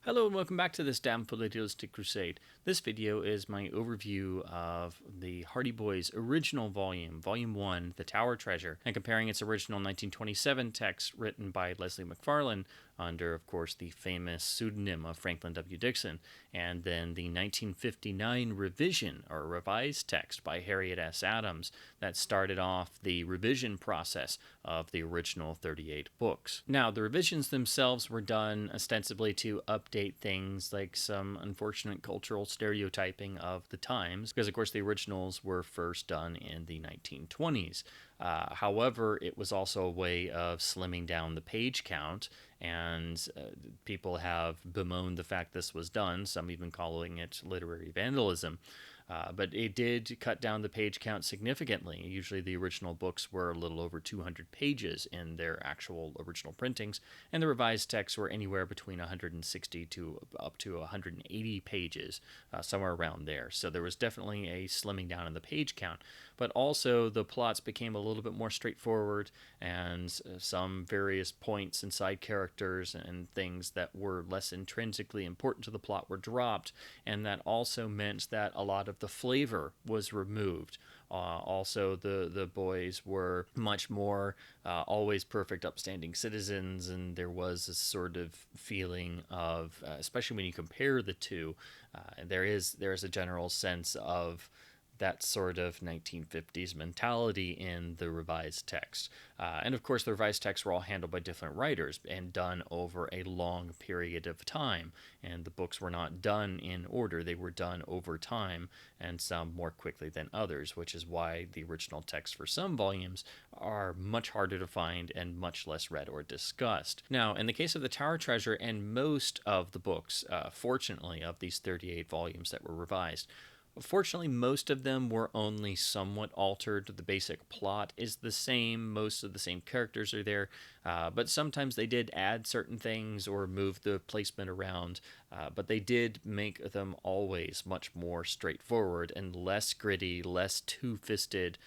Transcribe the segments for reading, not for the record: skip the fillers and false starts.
Hello and welcome back to this damn Idealistic Crusade. This video is my overview of the Hardy Boys original volume, Volume 1, The Tower Treasure, and comparing its original 1927 text written by Leslie McFarlane under, of course, the famous pseudonym of Franklin W. Dixon, and then the 1959 revision or revised text by Harriet S. Adams that started off the revision process of the original 38 books. Now, the revisions themselves were done ostensibly to update things like some unfortunate cultural stereotyping of the times, because of course the originals were first done in the 1920s. However, it was also a way of slimming down the page count, and people have bemoaned the fact this was done, some even calling it literary vandalism. But it did cut down the page count significantly. Usually the original books were a little over 200 pages in their actual original printings, and the revised texts were anywhere between 160 to up to 180 pages, somewhere around there. So there was definitely a slimming down in the page count. But also the plots became a little bit more straightforward, and some various points and side characters and things that were less intrinsically important to the plot were dropped, and that also meant that a lot of the flavor was removed. Also, the boys were much more always perfect, upstanding citizens, and there was a sort of feeling of, especially when you compare the two, there is a general sense of that sort of 1950s mentality in the revised text. And of course, the revised texts were all handled by different writers and done over a long period of time. And the books were not done in order, they were done over time, and some more quickly than others, which is why the original texts for some volumes are much harder to find and much less read or discussed. Now, in the case of the Tower Treasure and most of the books, fortunately, of these 38 volumes that were revised, fortunately, most of them were only somewhat altered. The basic plot is the same. Most of the same characters are there. But sometimes they did add certain things or move the placement around. But they did make them always much more straightforward and less gritty, less two-fisted,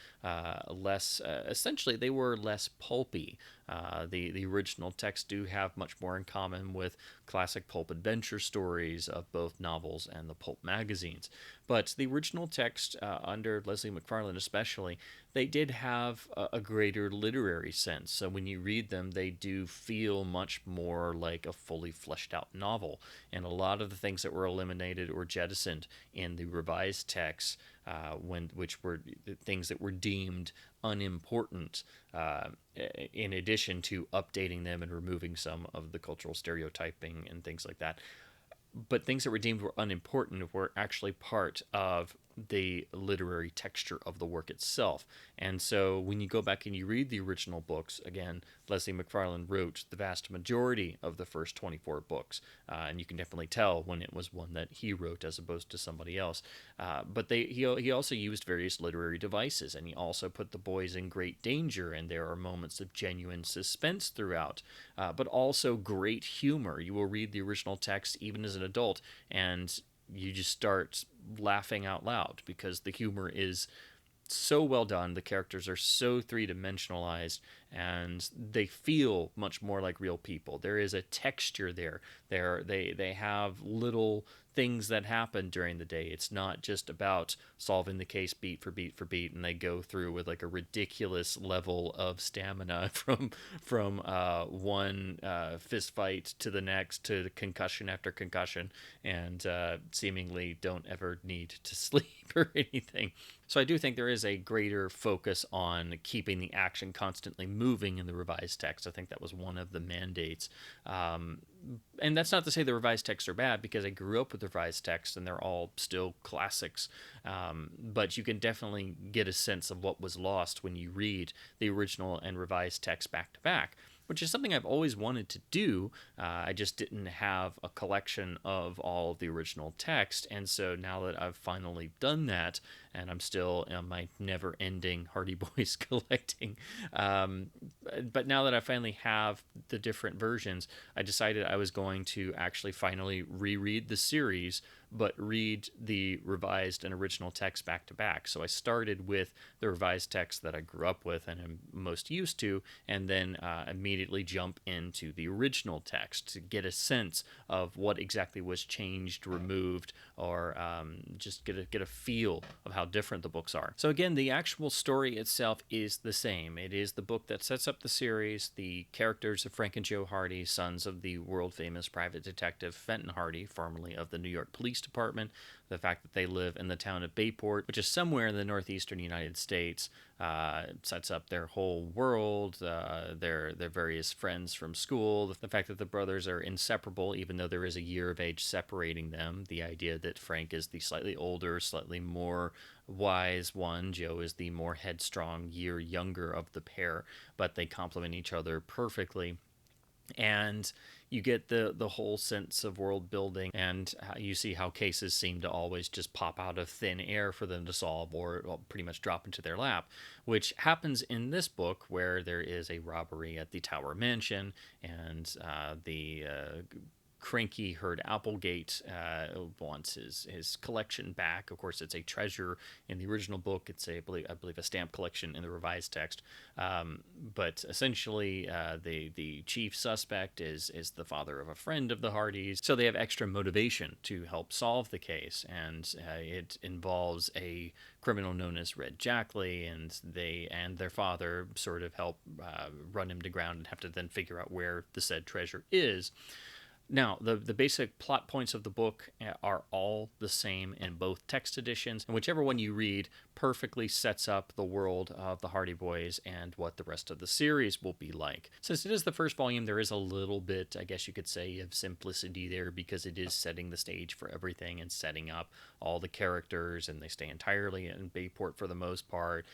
less, essentially, they were less pulpy. The original texts do have much more in common with classic pulp adventure stories of both novels and the pulp magazines. But the original text, under Leslie McFarlane especially, they did have a greater literary sense. So when you read them, they do feel much more like a fully fleshed out novel. And a lot of the things that were eliminated or jettisoned in the revised texts, which were things that were deemed unimportant, in addition to updating them and removing some of the cultural stereotyping and things like that. But things that were deemed were unimportant were actually part of the literary texture of the work itself. And so when you go back and you read the original books, again, Leslie McFarlane wrote the vast majority of the first 24 books, and you can definitely tell when it was one that he wrote as opposed to somebody else. But he also used various literary devices, and he also put the boys in great danger, and there are moments of genuine suspense throughout, but also great humor. You will read the original text even as an adult, and you just start laughing out loud because the humor is so well done. The characters are so three-dimensionalized, and they feel much more like real people. There is a texture there. They have little things that happen during the day. It's not just about solving the case beat for beat for beat, and they go through with like a ridiculous level of stamina from one fist fight to the next, to concussion after concussion, and seemingly don't ever need to sleep or anything. So I do think there is a greater focus on keeping the action constantly moving in the revised text. I think that was one of the mandates. And that's not to say the revised texts are bad, because I grew up with the revised texts and they're all still classics. But you can definitely get a sense of what was lost when you read the original and revised text back to back, which is something I've always wanted to do. I just didn't have a collection of all of the original text. And so now that I've finally done that, and I'm still in my never-ending Hardy Boys collecting, but now that I finally have the different versions, I decided I was going to actually finally reread the series, but read the revised and original text back to back. So I started with the revised text that I grew up with and am most used to, and then immediately immediately jump into the original text to get a sense of what exactly was changed, removed, or just get a feel of how different the books are. So again, the actual story itself is the same. It is the book that sets up the series. The characters of Frank and Joe Hardy, sons of the world-famous private detective Fenton Hardy, formerly of the New York Police Department. The fact that they live in the town of Bayport, which is somewhere in the northeastern United States, sets up their whole world, their various friends from school, the fact that the brothers are inseparable, even though there is a year of age separating them, the idea that Frank is the slightly older, slightly more wise one, Joe is the more headstrong, year younger of the pair, but they complement each other perfectly. And you get the whole sense of world building, and you see how cases seem to always just pop out of thin air for them to solve, or pretty much drop into their lap, which happens in this book, where there is a robbery at the Tower Mansion, and the cranky Herd Applegate wants his collection back. Of course, it's a treasure in the original book. It's I believe a stamp collection in the revised text. But essentially, the chief suspect is the father of a friend of the Hardys, so they have extra motivation to help solve the case, and it involves a criminal known as Red Jackley, and they and their father sort of help run him to ground and have to then figure out where the said treasure is. Now, the basic plot points of the book are all the same in both text editions, and whichever one you read perfectly sets up the world of the Hardy Boys and what the rest of the series will be like. Since it is the first volume, there is a little bit, I guess you could say, of simplicity there, because it is setting the stage for everything and setting up all the characters, and they stay entirely in Bayport for the most part.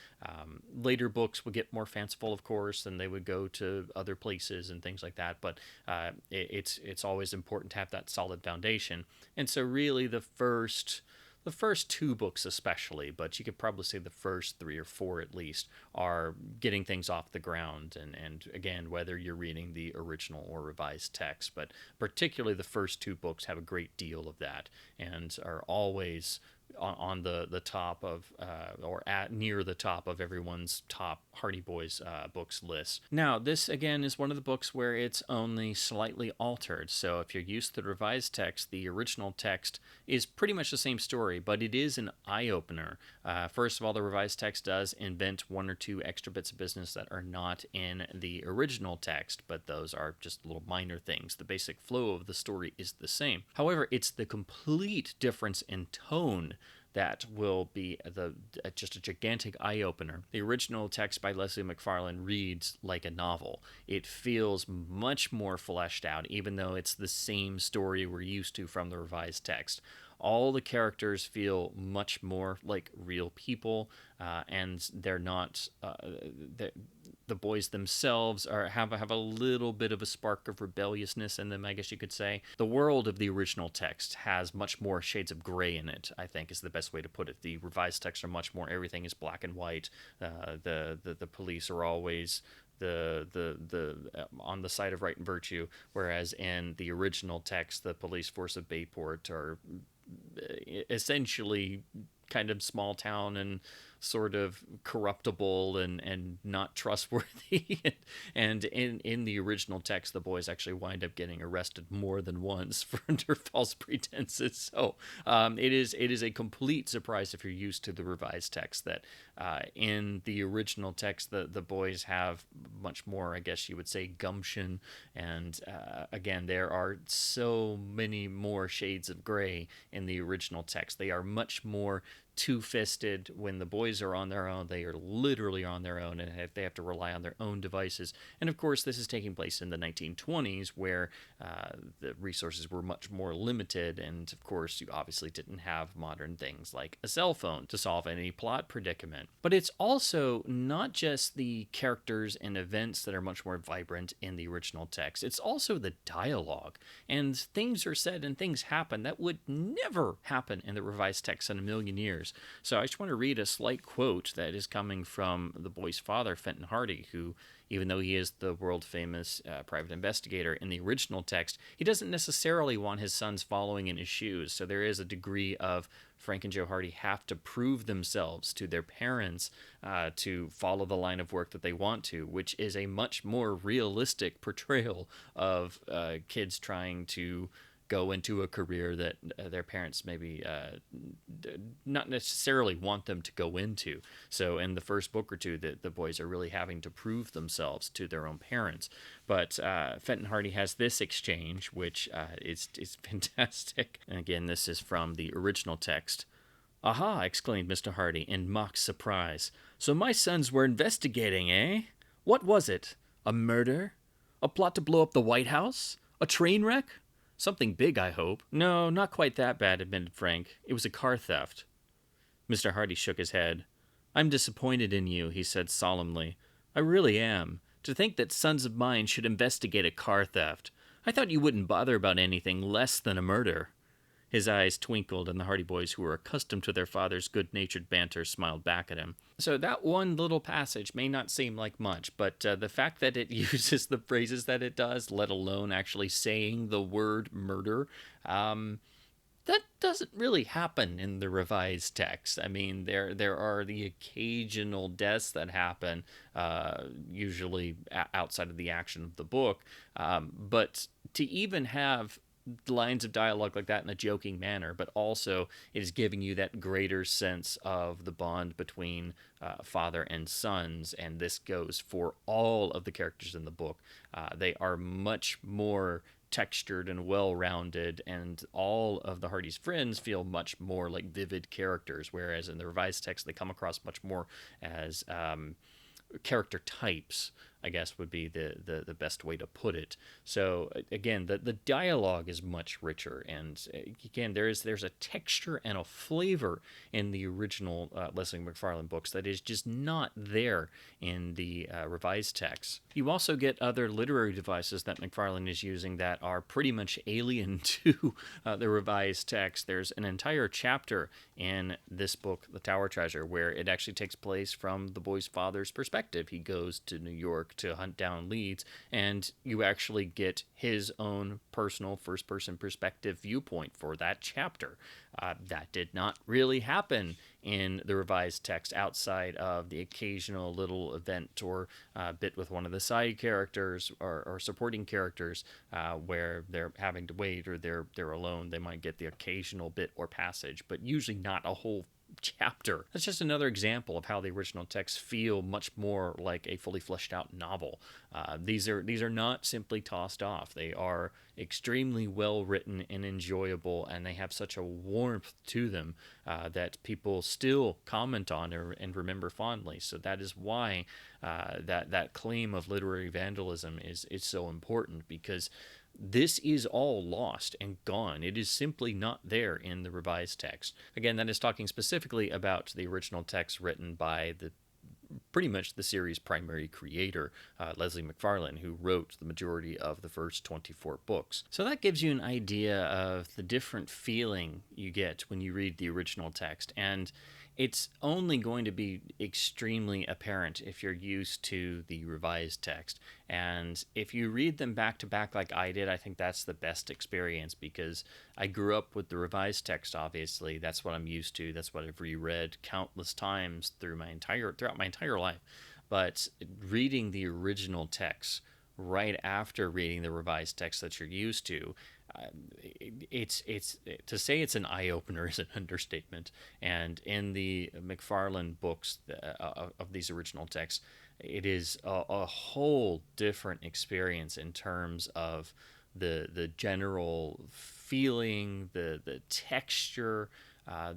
Later books would get more fanciful, of course, and they would go to other places and things like that, but it's always important to have that solid foundation. And so really the first two books especially, but you could probably say the first 3 or 4 at least, are getting things off the ground. And again, whether you're reading the original or revised text, but particularly the first 2 books have a great deal of that and are always on the top of or at near the top of everyone's top Hardy Boys books list. Now, this again is one of the books where it's only slightly altered. So if you're used to the revised text, the original text is pretty much the same story, but it is an eye-opener. First of all, the revised text does invent 1 or 2 extra bits of business that are not in the original text, but those are just little minor things. The basic flow of the story is the same. However, it's the complete difference in tone that will be just a gigantic eye-opener. The original text by Leslie McFarlane reads like a novel. It feels much more fleshed out, even though it's the same story we're used to from the revised text. All the characters feel much more like real people, and they're not... the boys themselves have a little bit of a spark of rebelliousness in them, I guess you could say. The world of the original text has much more shades of gray in it, I think is the best way to put it. The revised texts are much more, everything is black and white. The police are always on the side of right and virtue, whereas in the original text, the police force of Bayport are essentially kind of small town and sort of corruptible and not trustworthy. And in the original text, the boys actually wind up getting arrested more than once for under false pretenses. So it is a complete surprise if you're used to the revised text that in the original text, the boys have much more, I guess you would say, gumption. And again, there are so many more shades of gray in the original text. They are much more two-fisted. When the boys are on their own, they are literally on their own, and they have to rely on their own devices. And of course, this is taking place in the 1920s, where the resources were much more limited, and of course, you obviously didn't have modern things like a cell phone to solve any plot predicament. But it's also not just the characters and events that are much more vibrant in the original text. It's also the dialogue, and things are said and things happen that would never happen in the revised text in a million years. characters. So I just want to read a slight quote that is coming from the boy's father, Fenton Hardy, who, even though he is the world-famous private investigator in the original text, he doesn't necessarily want his sons following in his shoes. So there is a degree of Frank and Joe Hardy have to prove themselves to their parents to follow the line of work that they want to, which is a much more realistic portrayal of kids trying to go into a career that their parents maybe not necessarily want them to go into. So in the first book or two, the boys are really having to prove themselves to their own parents. But Fenton Hardy has this exchange, which is fantastic. And again, this is from the original text. "Aha!" exclaimed Mr. Hardy in mock surprise. "So my sons were investigating, eh? What was it? A murder? A plot to blow up the White House? A train wreck? Something big, I hope." "No, not quite that bad," admitted Frank. "It was a car theft." Mr. Hardy shook his head. "I'm disappointed in you," he said solemnly. "I really am. To think that sons of mine should investigate a car theft. I thought you wouldn't bother about anything less than a murder." His eyes twinkled, and the Hardy boys, who were accustomed to their father's good-natured banter, smiled back at him. So that one little passage may not seem like much, but the fact that it uses the phrases that it does, let alone actually saying the word murder, that doesn't really happen in the revised text. I mean, there are the occasional deaths that happen, usually outside of the action of the book, but to even have lines of dialogue like that in a joking manner, but also it is giving you that greater sense of the bond between father and sons, and this goes for all of the characters in the book. They are much more textured and well-rounded, and all of the Hardy's friends feel much more like vivid characters, whereas in the revised text they come across much more as character types, I guess would be the best way to put it. So again, the dialogue is much richer, and again, there's a texture and a flavor in the original Leslie McFarlane books that is just not there in the revised text. You also get other literary devices that McFarlane is using that are pretty much alien to the revised text. There's an entire chapter in this book, The Tower Treasure, where it actually takes place from the boy's father's perspective. He goes to New York to hunt down leads, and you actually get his own personal first-person perspective viewpoint for that chapter. That did not really happen in the revised text outside of the occasional little event or bit with one of the side characters or supporting characters where they're having to wait or they're alone. They might get the occasional bit or passage, but usually not a whole chapter. That's just another example of how the original texts feel much more like a fully fleshed out novel. These are not simply tossed off. They are extremely well written and enjoyable, and they have such a warmth to them that people still comment on and remember fondly. So that is why that claim of literary vandalism is so important, because this is all lost and gone. It is simply not there in the revised text. Again, that is talking specifically about the original text written by pretty much the series' primary creator, Leslie McFarlane, who wrote the majority of the first 24 books. So that gives you an idea of the different feeling you get when you read the original text, and it's only going to be extremely apparent if you're used to the revised text. And if you read them back to back like I did, I think that's the best experience, because I grew up with the revised text, obviously. That's what I'm used to. That's what I've reread countless times throughout my entire life. But reading the original text right after reading the revised text that you're used to, it's to say it's an eye-opener is an understatement. And in the McFarlane books of these original texts, it is a whole different experience in terms of the general feeling, the texture.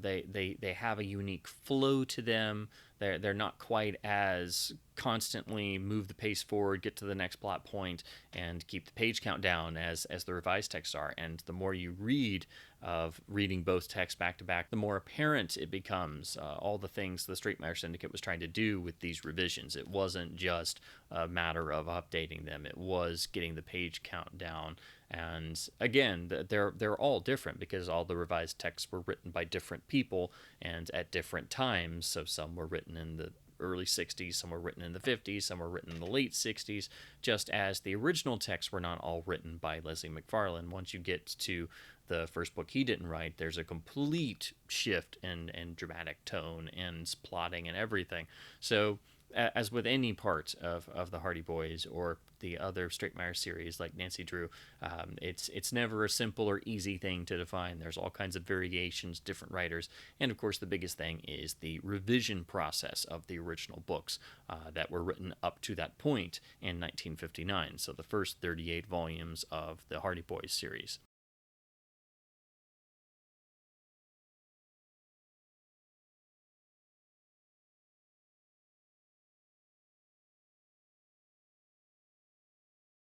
They have a unique flow to them. They're not quite as constantly move the pace forward, get to the next plot point, and keep the page count down as the revised texts are. And the more you read of reading both texts back to back, the more apparent it becomes all the things the Straightmeyer Syndicate was trying to do with these revisions. It wasn't just a matter of updating them. It was getting the page count down And again, they're all different because all the revised texts were written by different people and at different times. So some were written in the early 60s, some were written in the 50s, some were written in the late 60s, just as the original texts were not all written by Leslie McFarlane. Once you get to the first book he didn't write, there's a complete shift in dramatic tone and plotting and everything. So, as with any part of the Hardy Boys or the other Straightmeyer series like Nancy Drew, it's never a simple or easy thing to define. There's all kinds of variations, different writers, and of course the biggest thing is the revision process of the original books that were written up to that point in 1959. So the first 38 volumes of the Hardy Boys series.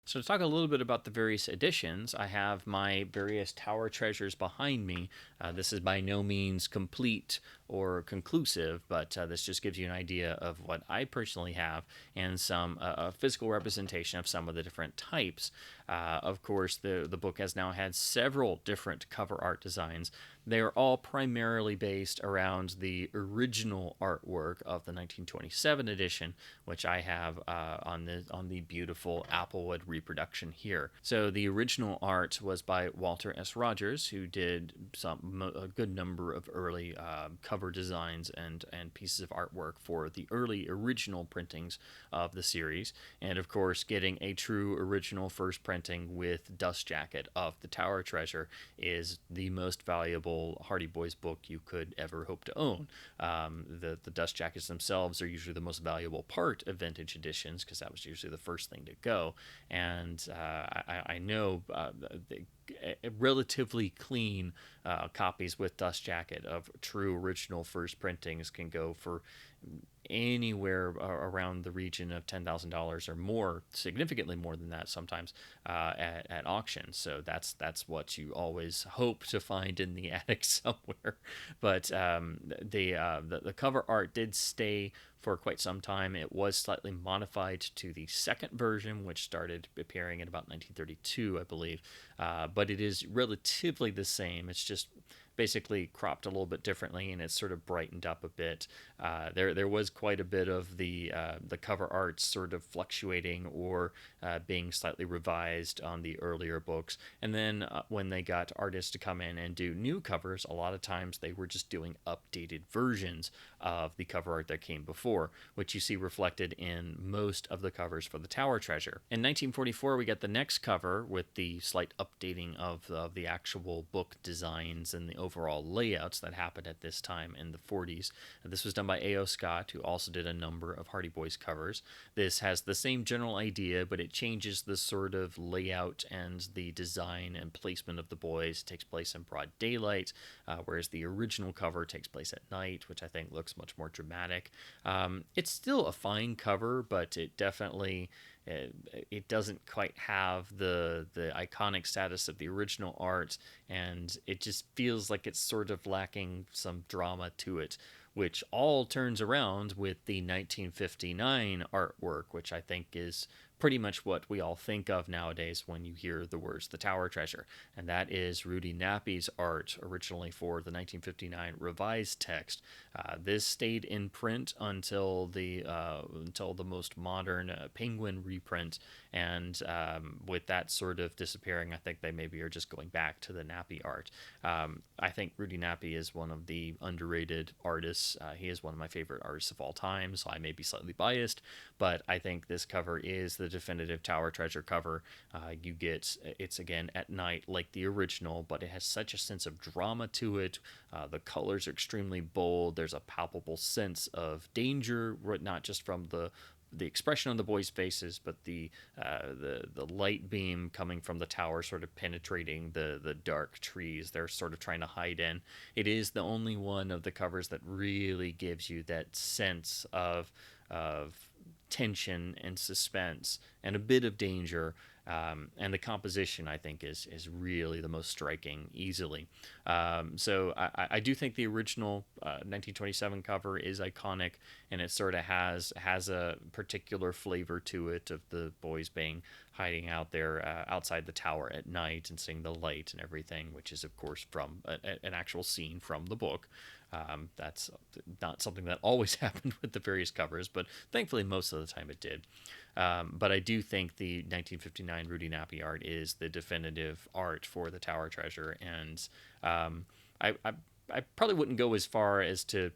So, to talk a little bit about the various editions, I have my various tower treasures behind me. This is by no means complete or conclusive, but this just gives you an idea of what I personally have and some physical representation of some of the different types. Of course, the book has now had several different cover art designs. They are all primarily based around the original artwork of the 1927 edition, which I have on the beautiful Applewood reproduction here. So the original art was by Walter S. Rogers, who did a good number of early cover designs and pieces of artwork for the early original printings of the series, and of course, getting a true original first printing with dust jacket of the Tower Treasure is the most valuable Hardy Boys book you could ever hope to own. The dust jackets themselves are usually the most valuable part of vintage editions because that was usually the first thing to go. And I know relatively clean copies with dust jacket of true original first printings can go for anywhere around the region of $10,000 or more, significantly more than that sometimes at auction. So that's what you always hope to find in the attic somewhere. But the cover art did stay for quite some time. It was slightly modified to the second version, which started appearing in about 1932, I believe. But it is relatively the same. It's just basically cropped a little bit differently, and it's sort of brightened up a bit. There was quite a bit of the cover art sort of fluctuating or being slightly revised on the earlier books, and then when they got artists to come in and do new covers, a lot of times they were just doing updated versions of the cover art that came before, which you see reflected in most of the covers for the Tower Treasure. In 1944, we get the next cover with the slight updating of the actual book designs and the overall layouts that happened at this time in the 40s. This was done by A.O. Scott, who also did a number of Hardy Boys covers. This has the same general idea, but it changes the sort of layout and the design and placement of the boys. It takes place in broad daylight, whereas the original cover takes place at night, which I think looks much more dramatic. It's still a fine cover, but it definitely it doesn't quite have the iconic status of the original art, and it just feels like it's sort of lacking some drama to it, which all turns around with the 1959 artwork, which I think is pretty much what we all think of nowadays when you hear the words the Tower Treasure, and that is Rudy Nappy's art originally for the 1959 revised text. This stayed in print until the most modern Penguin reprint, and with that sort of disappearing, I think they maybe are just going back to the Nappy art. I think Rudy Nappy is one of the underrated artists. He is one of my favorite artists of all time, so I may be slightly biased, but I think this cover is the definitive Tower Treasure cover. You get it's again at night like the original, but it has such a sense of drama to it. The colors are extremely bold. There's a palpable sense of danger, not just from the expression on the boys' faces, but the light beam coming from the tower sort of penetrating the dark trees they're sort of trying to hide in. It is the only one of the covers that really gives you that sense of tension and suspense and a bit of danger. And the composition, I think, is really the most striking easily. So I do think the original 1927 cover is iconic, and it sort of has a particular flavor to it of the boys being hiding out there outside the tower at night and seeing the light and everything, which is, of course, from an actual scene from the book. That's not something that always happened with the various covers, but thankfully most of the time it did. But I do think the 1959 Rudy Nappy art is the definitive art for the Tower Treasure, and I probably wouldn't go as far as to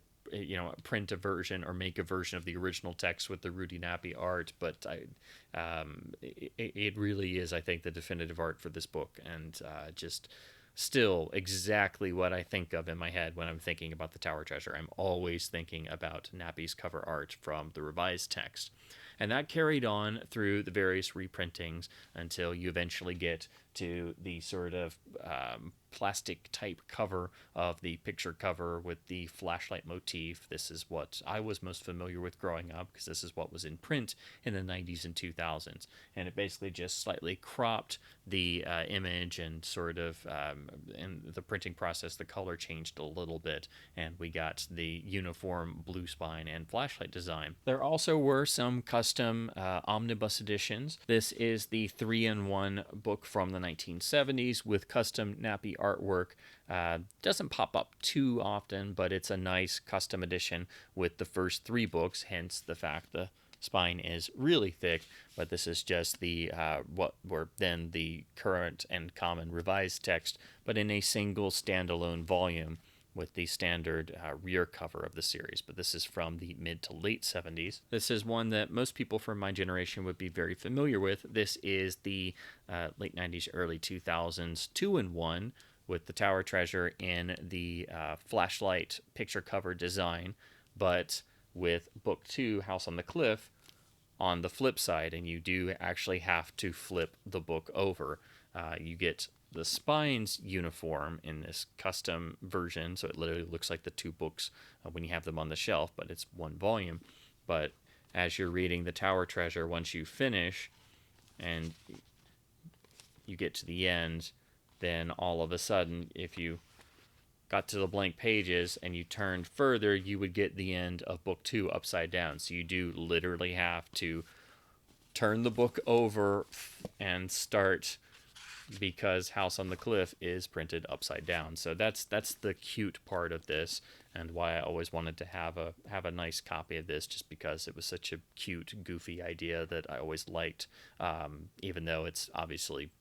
print a version or make a version of the original text with the Rudy Nappy art, but it really is, I think, the definitive art for this book, and just still exactly what I think of in my head when I'm thinking about the Tower Treasure. I'm always thinking about Nappy's cover art from the revised text. And that carried on through the various reprintings until you eventually get to the sort of plastic type cover of the picture cover with the flashlight motif. This is what I was most familiar with growing up, because this is what was in print in the 90s and 2000s. And it basically just slightly cropped the image, and sort of in the printing process, the color changed a little bit, and we got the uniform blue spine and flashlight design. There also were some custom Omnibus Editions. This is the 3-in-1 book from the 1970s with custom Nappy artwork. Doesn't pop up too often, but it's a nice custom edition with the first 3 books, hence the fact the spine is really thick. But this is just the what were then the current and common revised text, but in a single standalone volume with the standard rear cover of the series. But this is from the mid to late 70s. This is one that most people from my generation would be very familiar with. This is the late 90s, early 2000s 2-in-1 with the Tower Treasure in the flashlight picture cover design, but with book 2, House on the Cliff, on the flip side, and you do actually have to flip the book over. You get the spines uniform in this custom version, so it literally looks like the 2 books when you have them on the shelf, but it's 1 volume. But as you're reading the Tower Treasure, once you finish and you get to the end, then all of a sudden, if you got to the blank pages and you turned further, you would get the end of book 2 upside down. So you do literally have to turn the book over and start, because House on the Cliff is printed upside down. So that's the cute part of this, and why I always wanted to have a nice copy of this, just because it was such a cute, goofy idea that I always liked, even though it's obviously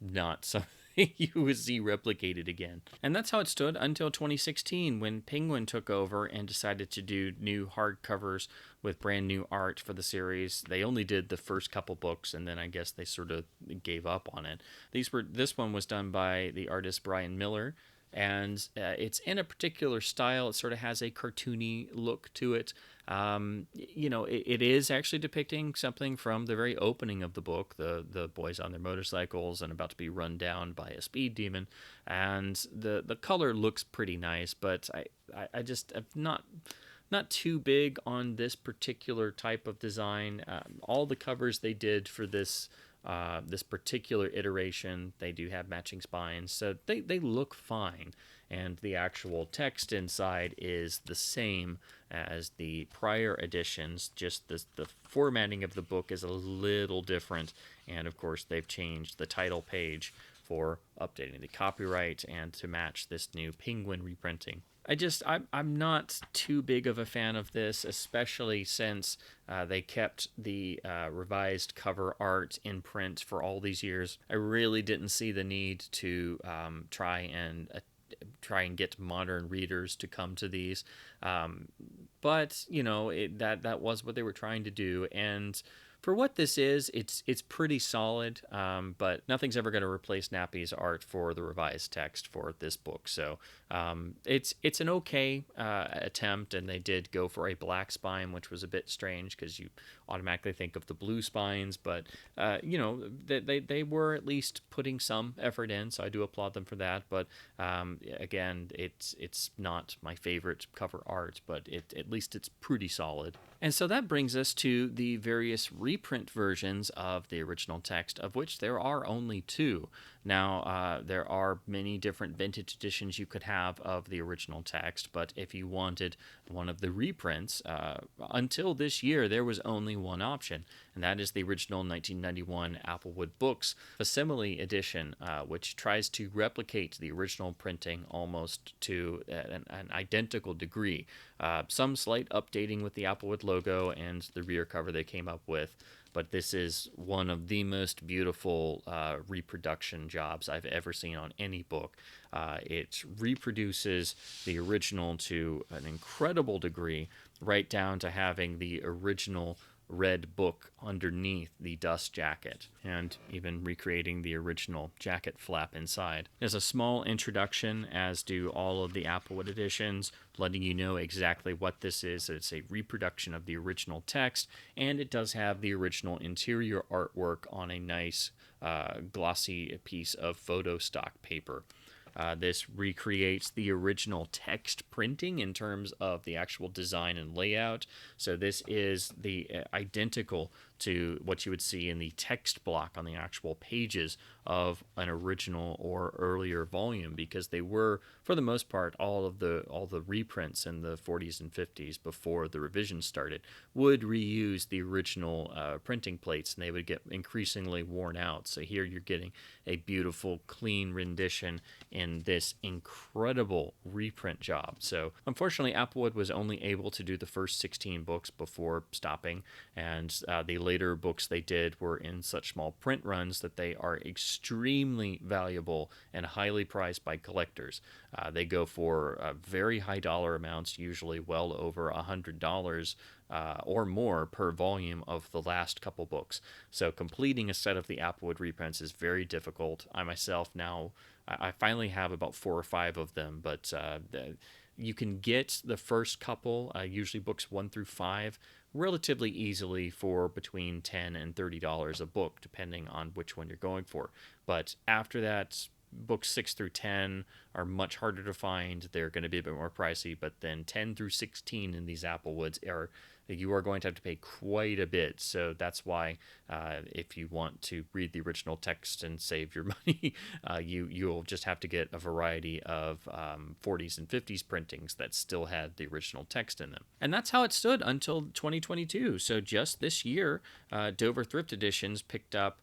not something you would see replicated again. And that's how it stood until 2016, when Penguin took over and decided to do new hardcovers with brand new art for the series. They only did the first couple books, and then I guess they sort of gave up on it. This one was done by the artist Brian Miller, and it's in a particular style. It sort of has a cartoony look to it. It is actually depicting something from the very opening of the book, the boys on their motorcycles and about to be run down by a speed demon, and the color looks pretty nice, but I just am not too big on this particular type of design. All the covers they did for this particular iteration, they do have matching spines, so they look fine, and the actual text inside is the same as the prior editions, just the formatting of the book is a little different, and of course they've changed the title page for updating the copyright and to match this new Penguin reprinting. I'm not too big of a fan of this, especially since they kept the revised cover art in print for all these years. I really didn't see the need to try and get modern readers to come to these, but that was what they were trying to do, and for what this is, it's pretty solid, but nothing's ever going to replace Nappy's art for the revised text for this book. So it's an okay attempt, and they did go for a black spine, which was a bit strange because you automatically think of the blue spines, but they were at least putting some effort in, so I do applaud them for that. But again, it's not my favorite cover art, but at least it's pretty solid. And so that brings us to the various reprint versions of the original text, of which there are only 2. Now, there are many different vintage editions you could have of the original text, but if you wanted one of the reprints, until this year, there was only one option, and that is the original 1991 Applewood Books Facsimile Edition, which tries to replicate the original printing almost to an identical degree. Some slight updating with the Applewood logo and the rear cover they came up with, but this is one of the most beautiful reproduction jobs I've ever seen on any book. It reproduces the original to an incredible degree, right down to having the original red book underneath the dust jacket, and even recreating the original jacket flap inside. There's a small introduction, as do all of the Applewood editions, letting you know exactly what this is. It's a reproduction of the original text, and it does have the original interior artwork on a nice glossy piece of photo stock paper. This recreates the original text printing in terms of the actual design and layout. So this is the identical to what you would see in the text block on the actual pages of an original or earlier volume, because they were, for the most part, all the reprints in the 40s and 50s before the revisions started would reuse the original printing plates, and they would get increasingly worn out. So here you're getting a beautiful, clean rendition in this incredible reprint job. So unfortunately, Applewood was only able to do the first 16 books before stopping, and the later books they did were in such small print runs that they are extremely valuable and highly prized by collectors. They go for very high dollar amounts, usually well over $100 or more per volume of the last couple books. So completing a set of the Applewood reprints is very difficult. I myself now, I finally have about 4 or 5 of them, but you can get the first couple, usually books 1 through 5, relatively easily for between $10 and $30 a book, depending on which one you're going for. But after that, books 6 through 10 are much harder to find. They're going to be a bit more pricey, but then 10 through 16 in these Applewoods you are going to have to pay quite a bit. So that's why if you want to read the original text and save your money, you'll just have to get a variety of 40s and 50s printings that still had the original text in them. And that's how it stood until 2022. So just this year, Dover Thrift Editions picked up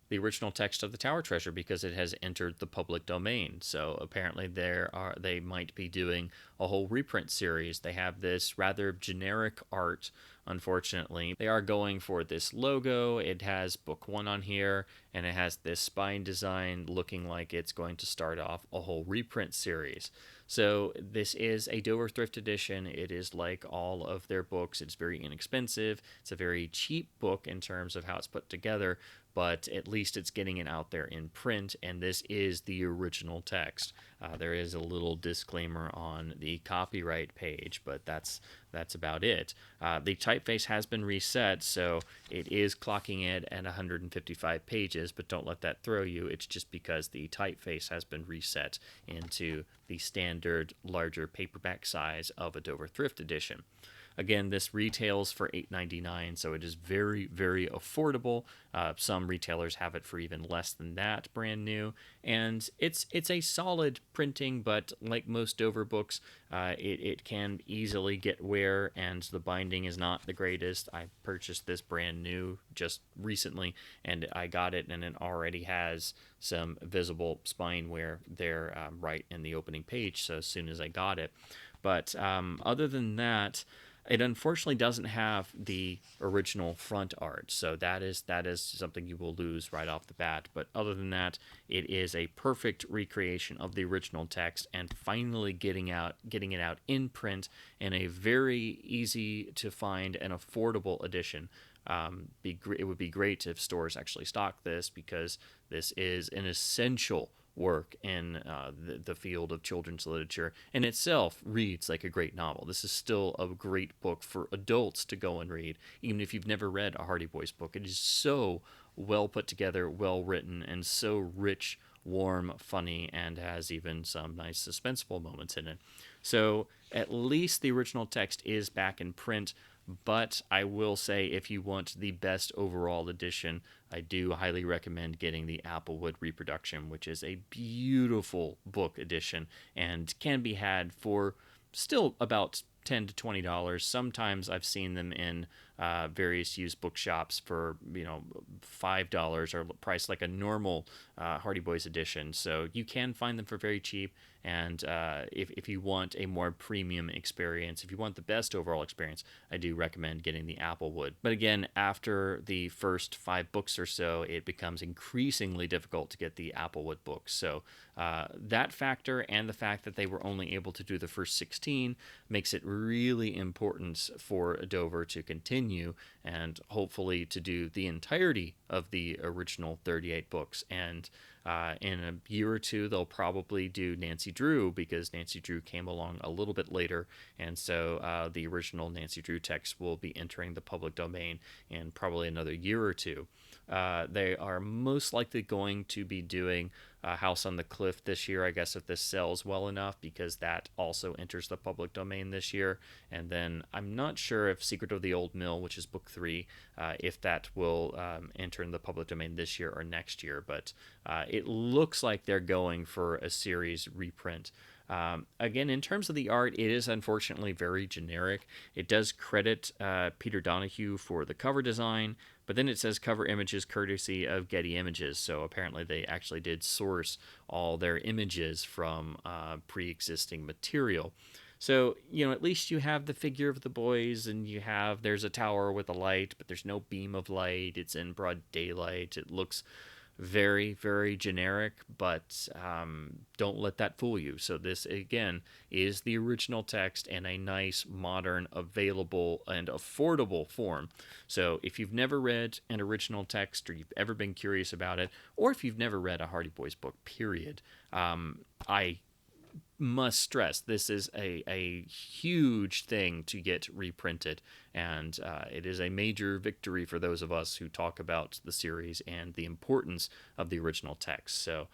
the original text of the Tower Treasure because it has entered the public domain. So apparently they might be doing a whole reprint series. They have this rather generic art, unfortunately. They are going for this logo. It has book 1 on here, and it has this spine design looking like it's going to start off a whole reprint series. So this is a Dover Thrift Edition. It is like all of their books. It's very inexpensive. It's a very cheap book in terms of how it's put together, but at least it's getting it out there in print, and this is the original text. There is a little disclaimer on the copyright page, but that's about it. The typeface has been reset, so it is clocking it at 155 pages, but don't let that throw you. It's just because the typeface has been reset into the standard larger paperback size of a Dover Thrift Edition. Again, this retails for $8.99, so it is very, very affordable. Some retailers have it for even less than that, brand new. And it's a solid printing, but like most Dover books, it can easily get wear, and the binding is not the greatest. I purchased this brand new just recently, and I got it, and it already has some visible spine wear there right in the opening page, so as soon as I got it. But other than that, it unfortunately doesn't have the original front art, so that is something you will lose right off the bat. But other than that, it is a perfect recreation of the original text, and finally getting it out in print in a very easy to find and affordable edition. It would be great if stores actually stock this, because this is an essential work in the field of children's literature, and itself reads like a great novel. This is still a great book for adults to go and read, even if you've never read a Hardy Boys book. It is so well put together, well written, and so rich, warm, funny, and has even some nice suspenseful moments in it. So at least the original text is back in print. But I will say, if you want the best overall edition, I do highly recommend getting the Applewood reproduction, which is a beautiful book edition and can be had for still about $10 to $20. Sometimes I've seen them in various used bookshops for $5 or priced like a normal Hardy Boys edition. So you can find them for very cheap. And if you want a more premium experience, if you want the best overall experience, I do recommend getting the Applewood. But again, after the first 5 books or so, it becomes increasingly difficult to get the Applewood books. So that factor and the fact that they were only able to do the first 16 makes it really important for Dover to continue and hopefully to do the entirety of the original 38 books. And in a year or two, they'll probably do Nancy Drew, because Nancy Drew came along a little bit later, and so the original Nancy Drew text will be entering the public domain in probably another year or two. They are most likely going to be doing House on the Cliff this year, I guess, if this sells well enough, because that also enters the public domain this year. And then I'm not sure if Secret of the Old Mill, which is book 3, if that will enter in the public domain this year or next year. But it looks like they're going for a series reprint. Again, in terms of the art, it is unfortunately very generic. It does credit Peter Donahue for the cover design, but then it says cover images courtesy of Getty Images. So apparently they actually did source all their images from pre-existing material. So, at least you have the figure of the boys, and there's a tower with a light, but there's no beam of light. It's in broad daylight. It looks very, very generic, but don't let that fool you. So this, again, is the original text in a nice, modern, available, and affordable form. So if you've never read an original text, or you've ever been curious about it, or if you've never read a Hardy Boys book, period, I must stress this is a huge thing to get reprinted, and it is a major victory for those of us who talk about the series and the importance of the original text. So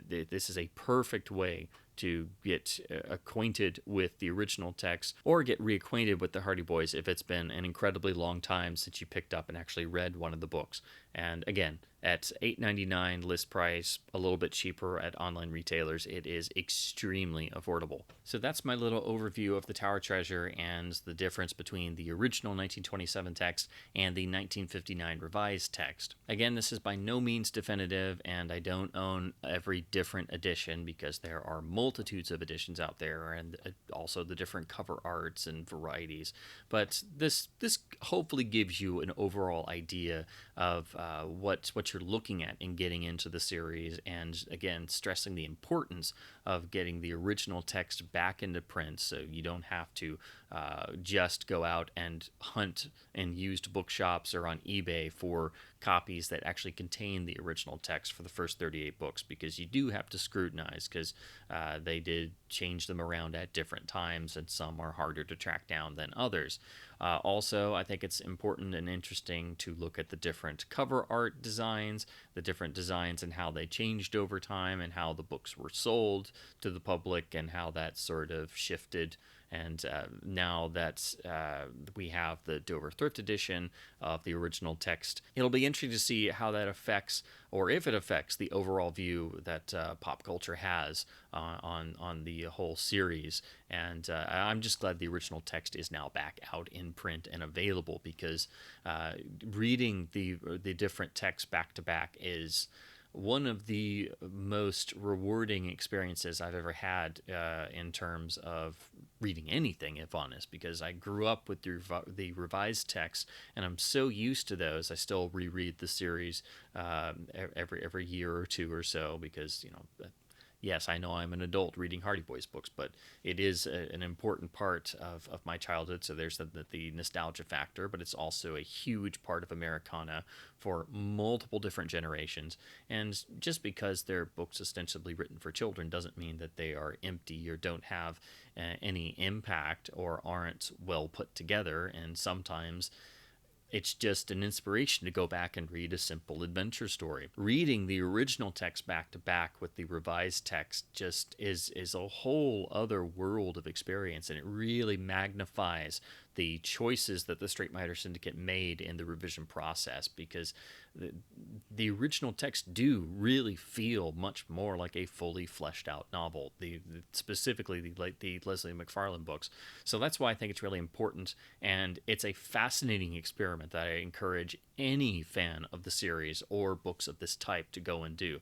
this is a perfect way to get acquainted with the original text, or get reacquainted with the Hardy Boys if it's been an incredibly long time since you picked up and actually read one of the books. And again, at $8.99 list price, a little bit cheaper at online retailers, it is extremely affordable. So that's my little overview of the Tower Treasure and the difference between the original 1927 text and the 1959 revised text. Again, this is by no means definitive, and I don't own every different edition because there are multitudes of editions out there, and also the different cover arts and varieties. But this hopefully gives you an overall idea of what you're looking at in getting into the series, and again, stressing the importance of getting the original text back into print, so you don't have to just go out and hunt in used bookshops or on eBay for copies that actually contain the original text for the first 38 books, because you do have to scrutinize, because they did change them around at different times, and some are harder to track down than others. Also, I think it's important and interesting to look at the different cover art designs, the different designs and how they changed over time, and how the books were sold to the public, and how that sort of shifted. And now that we have the Dover Thrift Edition of the original text, it'll be interesting to see how that affects, or if it affects, the overall view that pop culture has on the whole series. And I'm just glad the original text is now back out in print and available, because reading the different texts back to back is one of the most rewarding experiences I've ever had in terms of reading anything, if honest, because I grew up with the revised text, and I'm so used to those. I still reread the series every year or two or so, because yes, I know I'm an adult reading Hardy Boys books, but it is an important part of my childhood, so there's the nostalgia factor, but it's also a huge part of Americana for multiple different generations. And just because they're books ostensibly written for children doesn't mean that they are empty or don't have any impact or aren't well put together. And sometimes it's just an inspiration to go back and read a simple adventure story. Reading the original text back to back with the revised text just is a whole other world of experience, and it really magnifies the choices that the Straight Matter Syndicate made in the revision process, because the original texts do really feel much more like a fully fleshed out novel, specifically the Leslie McFarlane books. So that's why I think it's really important, and it's a fascinating experiment that I encourage any fan of the series or books of this type to go and do,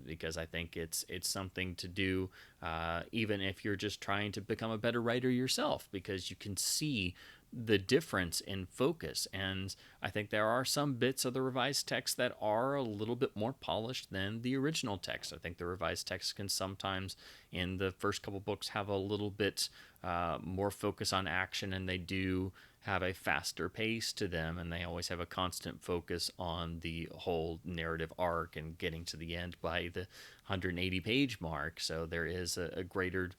because I think it's something to do, even if you're just trying to become a better writer yourself, because you can see the difference in focus. And I think there are some bits of the revised text that are a little bit more polished than the original text. I think the revised text can sometimes, in the first couple books, have a little bit more focus on action, and they do have a faster pace to them, and they always have a constant focus on the whole narrative arc and getting to the end by the 180 page mark. So there is a greater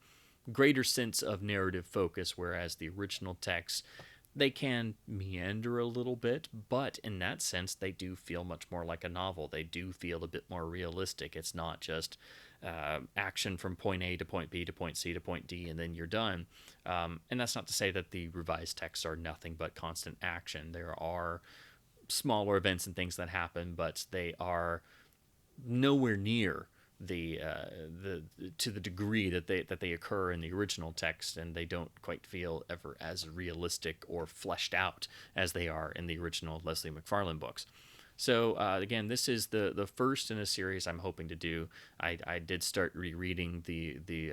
sense of narrative focus, whereas the original texts, they can meander a little bit, but in that sense they do feel much more like a novel. They do feel a bit more realistic. It's not just action from point A to point B to point C to point D and then you're done. And that's not to say that the revised texts are nothing but constant action. There are smaller events and things that happen, but they are nowhere near the to the degree that they occur in the original text, and they don't quite feel ever as realistic or fleshed out as they are in the original Leslie McFarlane books. So again, this is the first in a series I'm hoping to do. I did start rereading the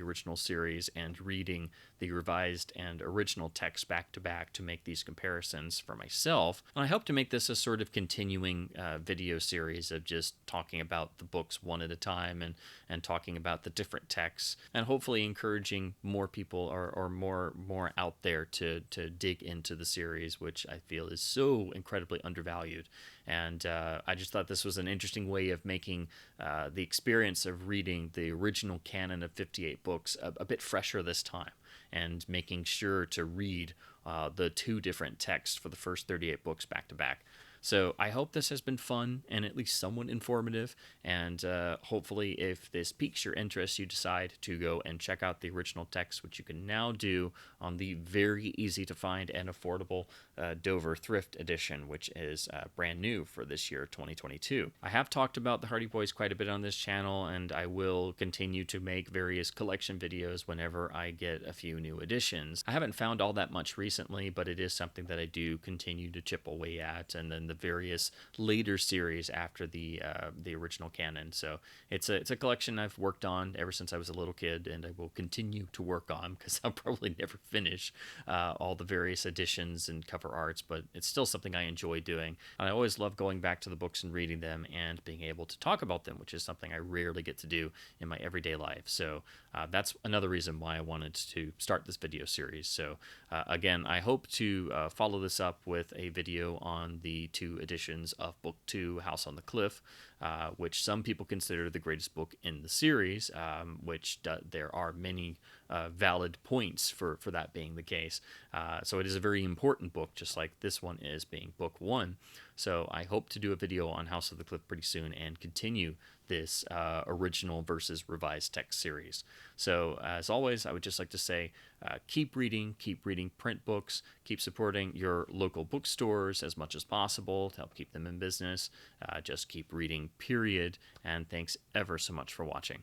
original series and reading the revised and original text back to back to make these comparisons for myself. And I hope to make this a sort of continuing video series of just talking about the books one at a time, and talking about the different texts, and hopefully encouraging more people or more out there to dig into the series, which I feel is so incredibly undervalued. And I just thought this was an interesting way of making the experience of reading the original canon of 58 books a bit fresher this time, and making sure to read the two different texts for the first 38 books back to back. So I hope this has been fun and at least somewhat informative, and hopefully if this piques your interest, you decide to go and check out the original text, which you can now do on the very easy to find and affordable Dover Thrift Edition, which is brand new for this year, 2022. I have talked about the Hardy Boys quite a bit on this channel, and I will continue to make various collection videos whenever I get a few new editions. I haven't found all that much recently, but it is something that I do continue to chip away at, and then the various later series after the original canon. So it's a collection I've worked on ever since I was a little kid, and I will continue to work on, because I'll probably never finish all the various editions and cover arts, but it's still something I enjoy doing. And I always love going back to the books and reading them and being able to talk about them, which is something I rarely get to do in my everyday life. So that's another reason why I wanted to start this video series. So again, I hope to follow this up with a video on the two editions of Book 2, House on the Cliff, which some people consider the greatest book in the series, which there are many valid points for that being the case. So it is a very important book, just like this one is, being Book 1. So I hope to do a video on House of the Cliff pretty soon and continue this original versus revised text series. So as always, I would just like to say, keep reading print books, keep supporting your local bookstores as much as possible to help keep them in business. Just keep reading, period. And thanks ever so much for watching.